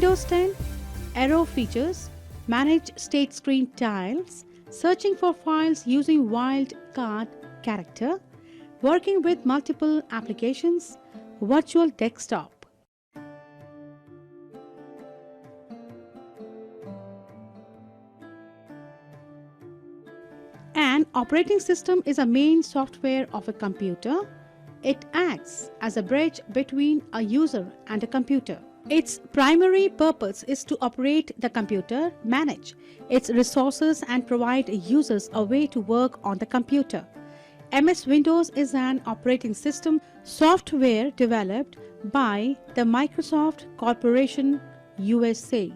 Windows 10 Arrow features, manage state screen tiles, searching for files using wildcard character, working with multiple applications, virtual desktop. An operating system is a main software of a computer. It acts as a bridge between a user and a computer. Its primary purpose is to operate the computer, manage its resources, and provide users a way to work on the computer. MS Windows is an operating system software developed by the Microsoft Corporation USA.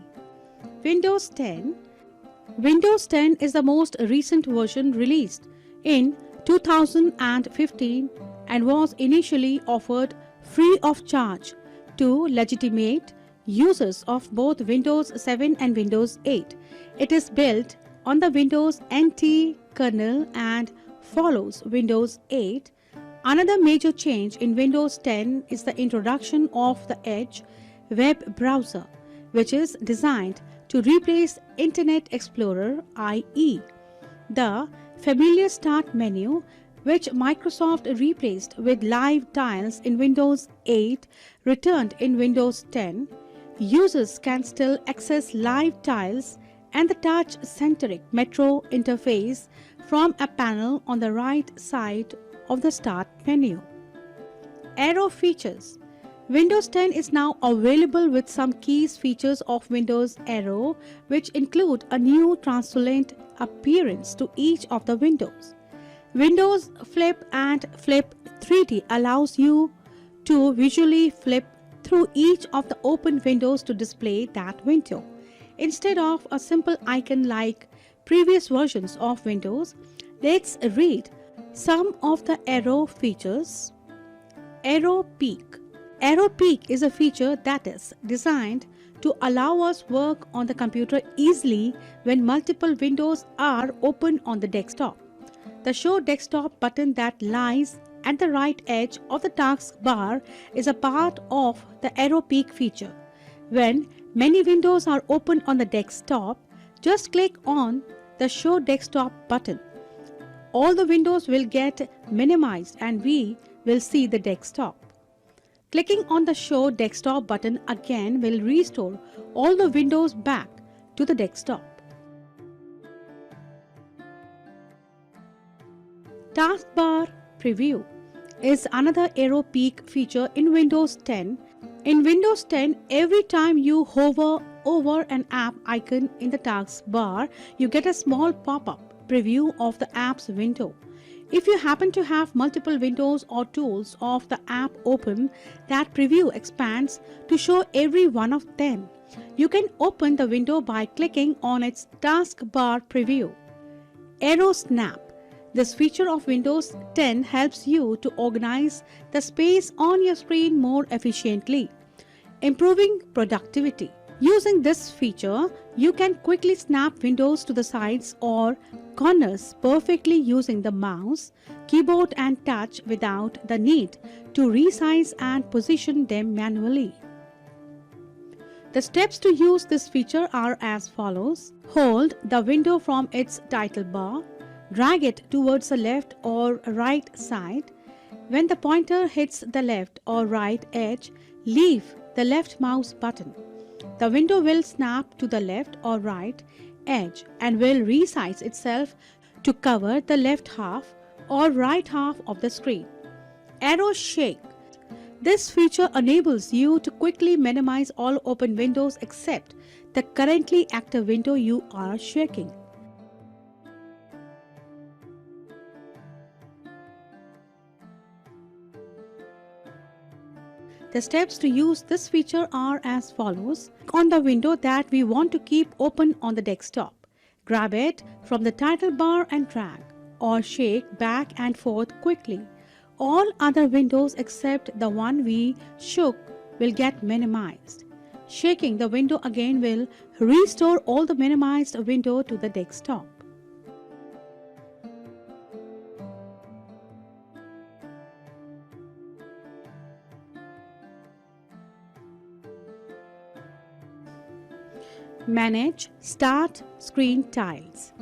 Windows 10 Windows 10 is the most recent version released in 2015 and was initially offered free of charge to legitimate users of both Windows 7 and Windows 8. It is built on the Windows NT kernel and follows Windows 8. Another major change in Windows 10 is the introduction of the Edge web browser, which is designed to replace Internet Explorer IE. The familiar Start menu, which Microsoft replaced with live tiles in Windows 8, returned in Windows 10. Users can still access live tiles and the touch-centric Metro interface from a panel on the right side of the Start menu. Arrow features. Windows 10 is now available with some key features of Windows Arrow, which include a new translucent appearance to each of the windows. Windows Flip and Flip 3D allows you to visually flip through each of the open windows to display that window. Instead of a simple icon like previous versions of Windows, let's read some of the Arrow features. Arrow Peek. Arrow Peek is a feature that is designed to allow us work on the computer easily when multiple windows are open on the desktop. The Show Desktop button that lies at the right edge of the taskbar is a part of the Arrow Peek feature. When many windows are open on the desktop, just click on the Show Desktop button. All the windows will get minimized and we will see the desktop. Clicking on the Show Desktop button again will restore all the windows back to the desktop. Taskbar Preview is another Arrow Peek feature in Windows 10. In Windows 10, every time you hover over an app icon in the taskbar, you get a small pop-up preview of the app's window. If you happen to have multiple windows or tools of the app open, that preview expands to show every one of them. You can open the window by clicking on its taskbar preview. Arrow Snap. This feature of Windows 10 helps you to organize the space on your screen more efficiently, improving productivity. Using this feature, you can quickly snap windows to the sides or corners perfectly using the mouse, keyboard and touch without the need to resize and position them manually. The steps to use this feature are as follows. Hold the window from its title bar. Drag it towards the left or right side. When the pointer hits the left or right edge, leave the left mouse button. The window will snap to the left or right edge and will resize itself to cover the left half or right half of the screen. Arrow Shake. This feature enables you to quickly minimize all open windows except the currently active window you are shaking. The steps to use this feature are as follows. Click on the window that we want to keep open on the desktop. Grab it from the title bar and drag or shake back and forth quickly. All other windows except the one we shook will get minimized. Shaking the window again will restore all the minimized window to the desktop. Manage Start Screen tiles.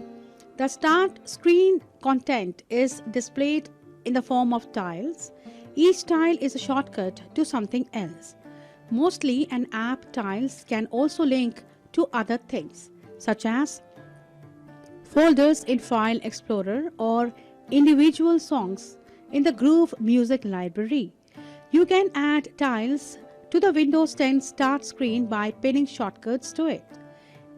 The Start Screen content is displayed in the form of tiles. Each tile is a shortcut to something else. Mostly an app tiles can also link to other things such as folders in File Explorer or individual songs in the Groove Music library. You can add tiles to the Windows 10 Start screen by pinning shortcuts to it,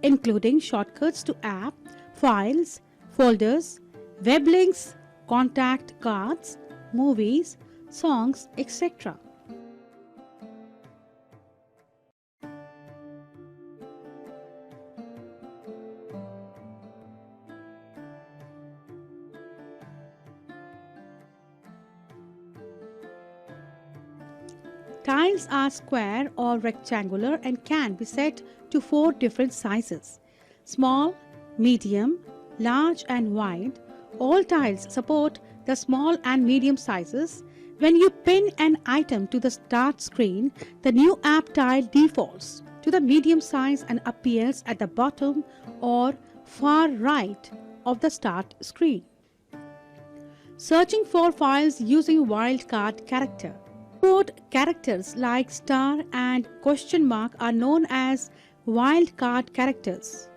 including shortcuts to app, files, folders, web links, contact cards, movies, songs, etc. Tiles are square or rectangular and can be set to 4 different sizes: small, medium, large and wide. All tiles support the small and medium sizes. When you pin an item to the Start screen, the new app tile defaults to the medium size and appears at the bottom or far right of the Start screen. Searching for files using wildcard character. Keyboard characters like star and question mark are known as wildcard characters.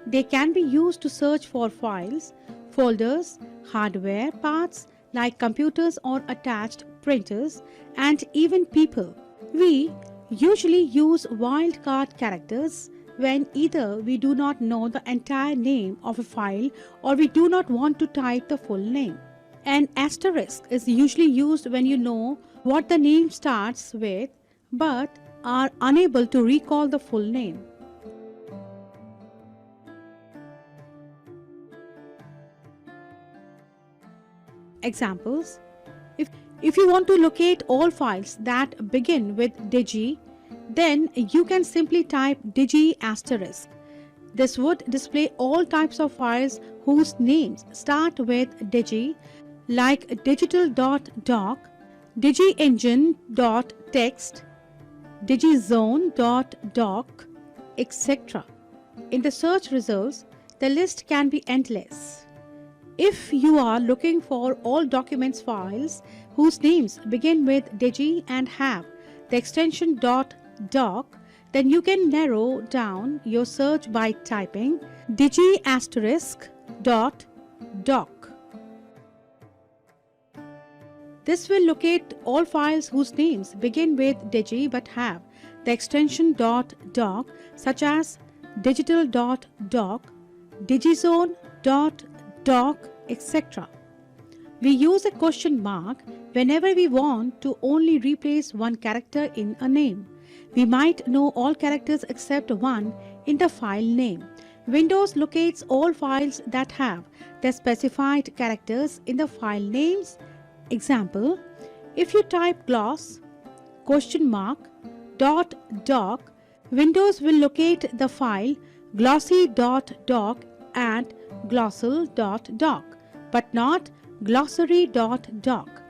They can be used to search for files, folders, hardware parts like computers or attached printers, and even people. We usually use wildcard characters when either we do not know the entire name of a file or we do not want to type the full name. An asterisk is usually used when you know what the name starts with but are unable to recall the full name. Examples: If you want to locate all files that begin with digi, then you can simply type digi asterisk. This would display all types of files whose names start with digi, like digital.doc, digiengine.txt, digizone.doc, etc. In the search results, the list can be endless. If you are looking for all documents files whose names begin with digi and have the extension .doc, then you can narrow down your search by typing digi*.doc. This will locate all files whose names begin with digi but have the extension .doc, such as digital.doc, digizone.doc, etc. We use a question mark whenever we want to only replace one character in a name. We might know all characters except one in the file name. Windows locates all files that have the specified characters in the file names. Example: if you type gloss .doc, Windows will locate the file glossy.doc and glossal.doc, but not glossary.doc.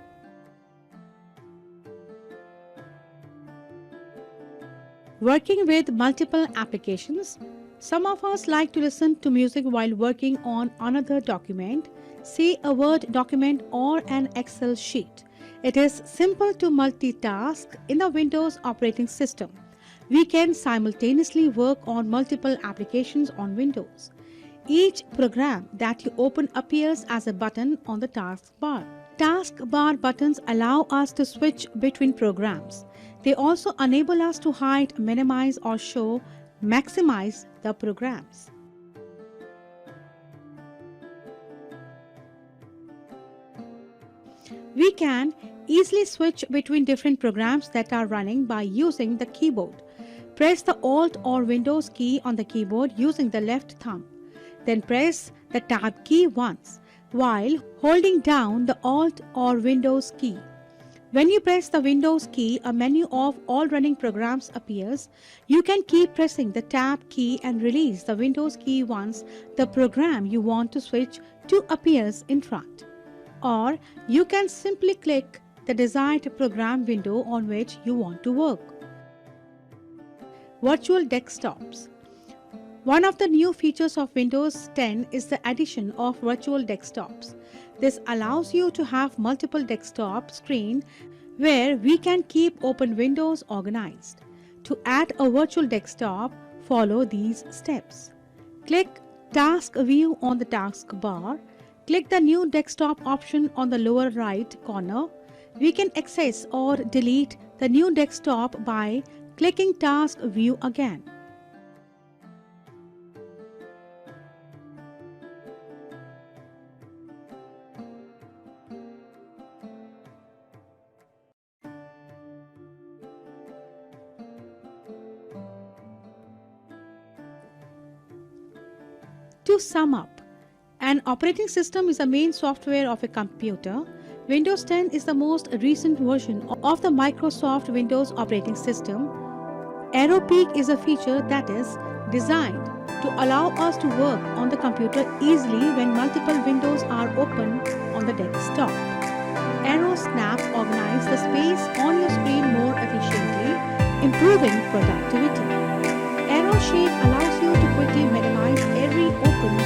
Working with multiple applications. Some of us like to listen to music while working on another document, say a Word document or an Excel sheet. It is simple to multitask in the Windows operating system. We can simultaneously work on multiple applications on Windows. Each program that you open appears as a button on the taskbar. Taskbar buttons allow us to switch between programs. They also enable us to hide, minimize, or show, maximize the programs. We can easily switch between different programs that are running by using the keyboard. Press the Alt or Windows key on the keyboard using the left thumb. Then press the Tab key once while holding down the Alt or Windows key. When you press the Windows key, a menu of all running programs appears. You can keep pressing the Tab key and release the Windows key once the program you want to switch to appears in front. Or you can simply click the desired program window on which you want to work. Virtual desktops. One of the new features of Windows 10 is the addition of virtual desktops. This allows you to have multiple desktop screens where we can keep open windows organized. To add a virtual desktop, follow these steps. Click Task View on the taskbar. Click the New Desktop option on the lower right corner. We can access or delete the new desktop by clicking Task View again. To sum up, an operating system is the main software of a computer. Windows 10 is the most recent version of the Microsoft Windows operating system. Arrow Peak is a feature that is designed to allow us to work on the computer easily when multiple windows are open on the desktop. Arrow Snap organizes the space on your screen more efficiently, improving productivity. Arrow Shade allows you to quickly minimize every open